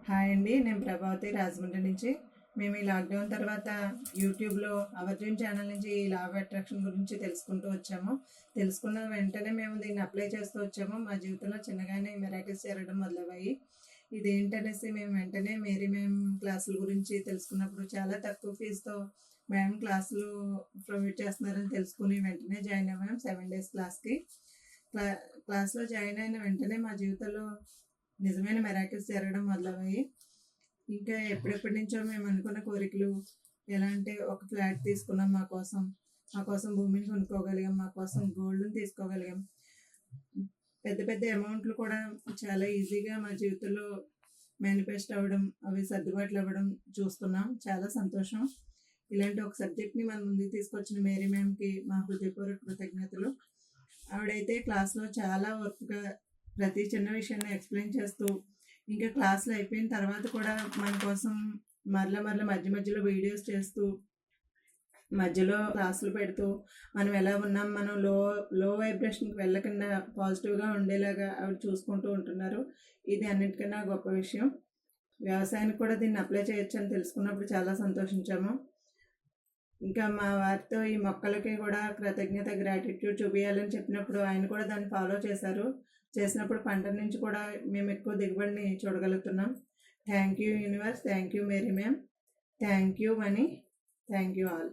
Hi అండి, నేను ప్రభావతి రాజమండ్రి నుంచి. మేము ఈ లాక్డౌన్ తర్వాత యూట్యూబ్లో అవర్జున్ ఛానల్ నుంచి ఈ లా ఆఫ్ అట్రాక్షన్ గురించి తెలుసుకుంటూ వచ్చాము. తెలుసుకున్న వెంటనే మేము దీన్ని అప్లై చేస్తూ వచ్చాము. మా జీవితంలో చిన్నగానే మిరాకిల్స్ జరగడం మొదలయ్యాయి. ఇదేంటనేసి మేము వెంటనే మేరీ మ్యామ్ క్లాసుల గురించి తెలుసుకున్నప్పుడు చాలా తక్కువ ఫీజుతో మ్యామ్ క్లాసులు ప్రొవైడ్ చేస్తున్నారని తెలుసుకుని వెంటనే జాయిన్ అయ్యాము 7 days క్లాస్కి. క్లాస్లో జాయిన్ అయిన వెంటనే మా జీవితంలో నిజమైన మెరాకిల్స్ జరగడం మొదలయ్యాయి. ఇంకా ఎప్పుడెప్పటి నుంచో మేము అనుకున్న కోరికలు ఎలా అంటే, ఒక ఫ్లాట్ తీసుకున్నాం మా కోసం భూమిని కొనుక్కోగలిగాం, మా కోసం గోల్డ్ని తీసుకోగలిగాం. పెద్ద పెద్ద అమౌంట్లు కూడా చాలా ఈజీగా మా జీవితంలో మేనిఫెస్ట్ అవ్వడం, అవి సర్దుబాట్లు అవ్వడం చూస్తున్నాం. చాలా సంతోషం. ఇలాంటి ఒక సబ్జెక్ట్ని మన ముందుకు తీసుకొచ్చిన మేరీ మ్యామ్కి మా హృదయపూర్వక కృతజ్ఞతలు. ఆవిడైతే క్లాస్లో చాలా వర్క్గా ప్రతి చిన్న విషయాన్ని ఎక్స్ప్లెయిన్ చేస్తూ, ఇంకా క్లాసులు అయిపోయిన తర్వాత కూడా మన కోసం మరల మధ్య మధ్యలో వీడియోస్ చేస్తూ, మధ్యలో క్లాసులు పెడుతూ, మనం ఎలా ఉన్నాం, మనం లో వైబ్రేషన్కి వెళ్ళకుండా పాజిటివ్గా ఉండేలాగా ఆవిడ చూసుకుంటూ ఉంటున్నారు. ఇది అన్నిటికన్నా గొప్ప విషయం. వ్యవసాయానికి కూడా దీన్ని అప్లై చేయొచ్చని తెలుసుకున్నప్పుడు చాలా సంతోషించాము. ఇంకా మా వారితో ఈ మొక్కలకి కూడా కృతజ్ఞత, గ్రాటిట్యూడ్ చూపించాలని చెప్పినప్పుడు ఆయన కూడా దాన్ని ఫాలో చేసినప్పుడు పంట నుంచి కూడా మేము ఎక్కువ దిగుబడిని చూడగలుగుతున్నాం. Thank you universe, thank you Mary ma'am, thank you money, thank you all.